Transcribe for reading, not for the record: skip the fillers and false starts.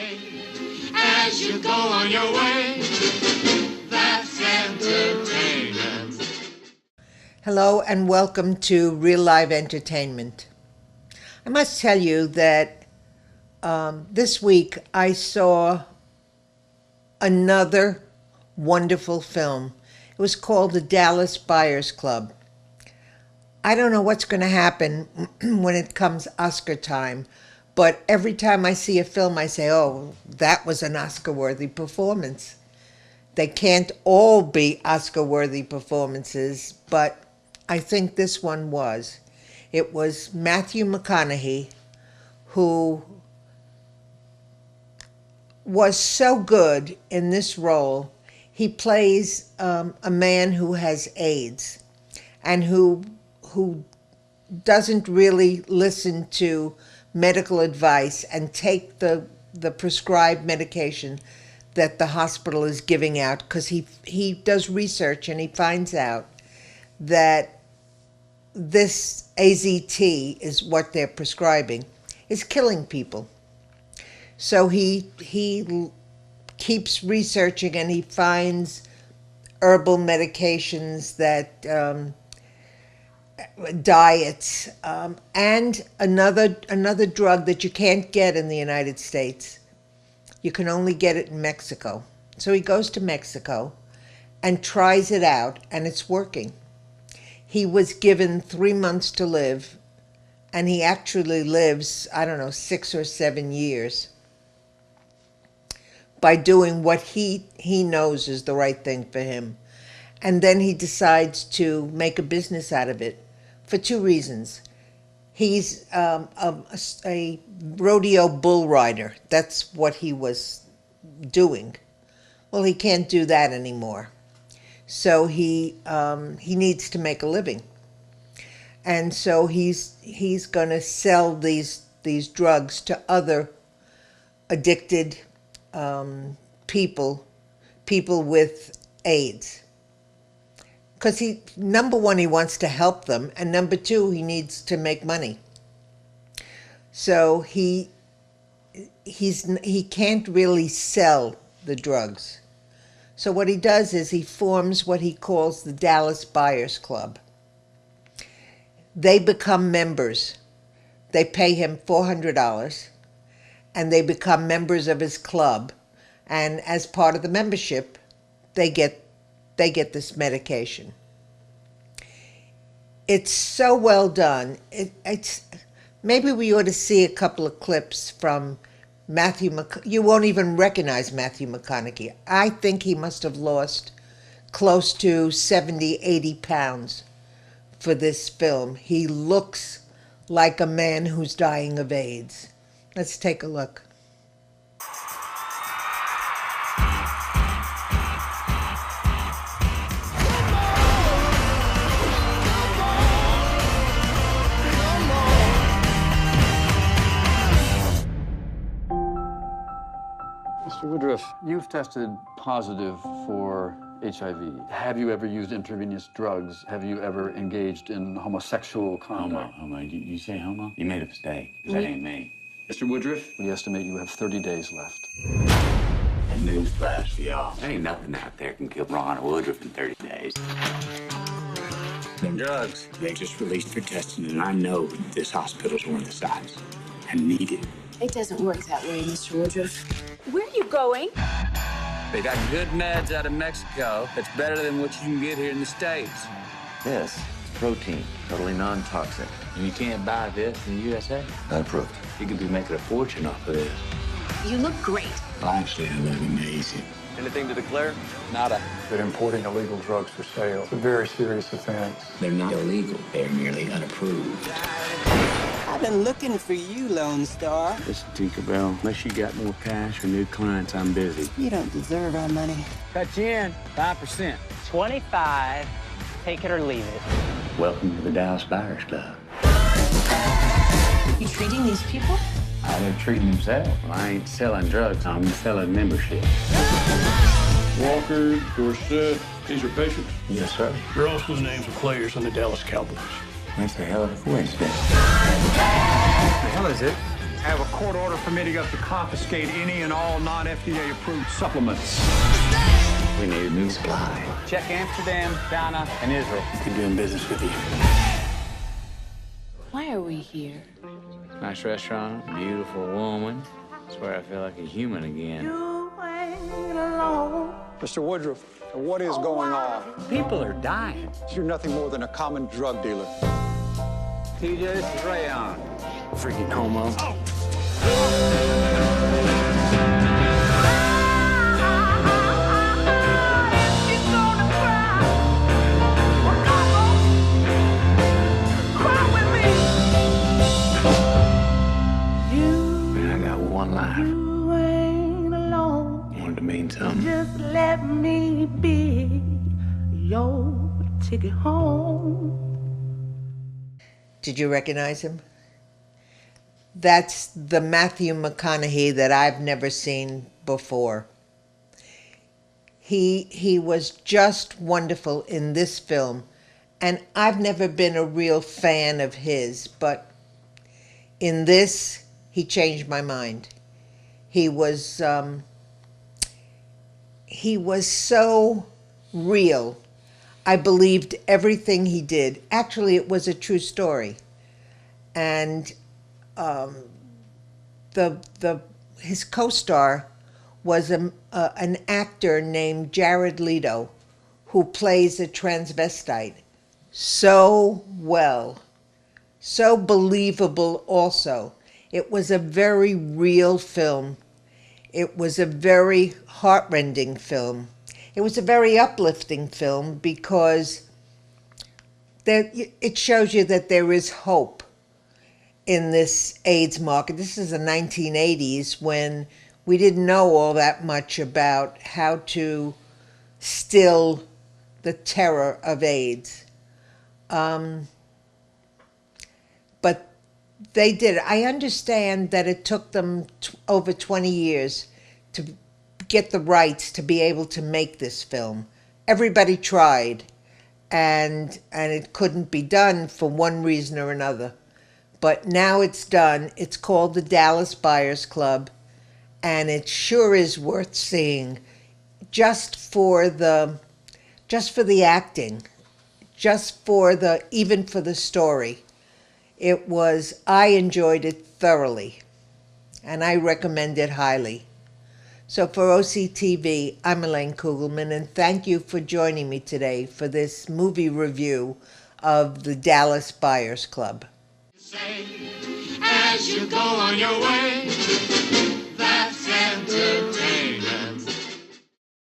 say as you go on your way. That's entertainment. Hello and welcome to Real Live Entertainment. I must tell you that this week I saw another wonderful film. It was called The Dallas Buyers Club. I don't know what's going to happen when it comes Oscar time, but every time I see a film I say, oh, that was an Oscar-worthy performance. They can't all be Oscar-worthy performances, but I think this one was. It was Matthew McConaughey, who was so good in this role. He plays a man who has AIDS and who doesn't really listen to medical advice and take the prescribed medication that the hospital is giving out, because he does research and he finds out that this AZT is what they're prescribing is killing people. So he keeps researching and he finds herbal medications that diets and another drug that you can't get in the United States. You can only get it in Mexico. So he goes to Mexico and tries it out, and it's working. He was given 3 months to live, and he actually lives, 6 or 7 years by doing what he knows is the right thing for him. And then he decides to make a business out of it for two reasons. He's a rodeo bull rider. That's what he was doing. Well, he can't do that anymore. So he needs to make a living. And so he's going to sell these drugs to other addicted people with AIDS. Because number one, he wants to help them, and number two, he needs to make money. So he can't really sell the drugs. So what he does is he forms what he calls the Dallas Buyers Club. They become members. They pay him $400, and they become members of his club. And as part of the membership, they get this medication. It's so well done. It's maybe we ought to see a couple of clips from Matthew You won't even recognize Matthew McConaughey. I think he must have lost close to 70, 80 pounds for this film. He looks like a man who's dying of AIDS. Let's take a look. Mr. Woodruff, you've tested positive for HIV. Have you ever used intravenous drugs? Have you ever engaged in homosexual conduct? Homo. You say homo? You made a mistake, 'cause that ain't me. Mr. Woodruff? We estimate you have 30 days left. Newsflash for y'all. There ain't nothing out there can kill Ron Woodruff in 30 days. Them drugs, they just released for testing, and I know this hospital's one of the sites. I need it. It doesn't work that way, Mr. Woodruff. Where are you going? They got good meds out of Mexico that's better than what you can get here in the States. This is protein, totally non-toxic. And you can't buy this in the USA? Not approved. You could be making a fortune off of this. You look great. Well, actually, I look amazing. Anything to declare? Nada. That importing illegal drugs for sale is a very serious offense. They're not illegal. They're merely unapproved. I've been looking for you, Lone Star. Listen, Tinkerbell, unless you got more cash or new clients, I'm busy. You don't deserve our money. Cut you in 5%. 25. Take it or leave it. Welcome to the Dallas Buyers Club. You treating these people? How they're treating themselves. Well, I ain't selling drugs. I'm selling membership. Walker, Dorsett, these are patients. Yes, sir. They're also the names of players on the Dallas Cowboys. That's a hell of a coincidence. The hell is it? I have a court order permitting us to confiscate any and all non-FDA approved supplements. We need a new supply. Check Amsterdam, Ghana, and Israel. We're doing business with you. Why are we here? Nice restaurant, beautiful woman. I swear I feel like a human again. Mr. Woodruff, what is going on? People are dying. You're nothing more than a common drug dealer. TJ, this is Rayon. Freaking homo. Man, I got one life. I wanted to mean something. Just let me be your ticket home. Did you recognize him? That's the Matthew McConaughey that I've never seen before. He was just wonderful in this film, and I've never been a real fan of his, but in this, he changed my mind. He was so real. I believed everything he did. Actually, it was a true story. And his co-star was an actor named Jared Leto, who plays a transvestite so well, so believable also. It was a very real film. It was a very heartrending film. It was a very uplifting film because it shows you that there is hope in this AIDS market. This is the 1980s when we didn't know all that much about how to still the terror of AIDS. But they did. I understand that it took them over 20 years to get the rights to be able to make this film. Everybody tried, and it couldn't be done for one reason or another. But now it's done. It's called the Dallas Buyers Club, and it sure is worth seeing, just for the acting, even for the story. I enjoyed it thoroughly, and I recommend it highly. So for OCTV, I'm Elaine Kugelman, and thank you for joining me today for this movie review of the Dallas Buyers Club. As you go on your way,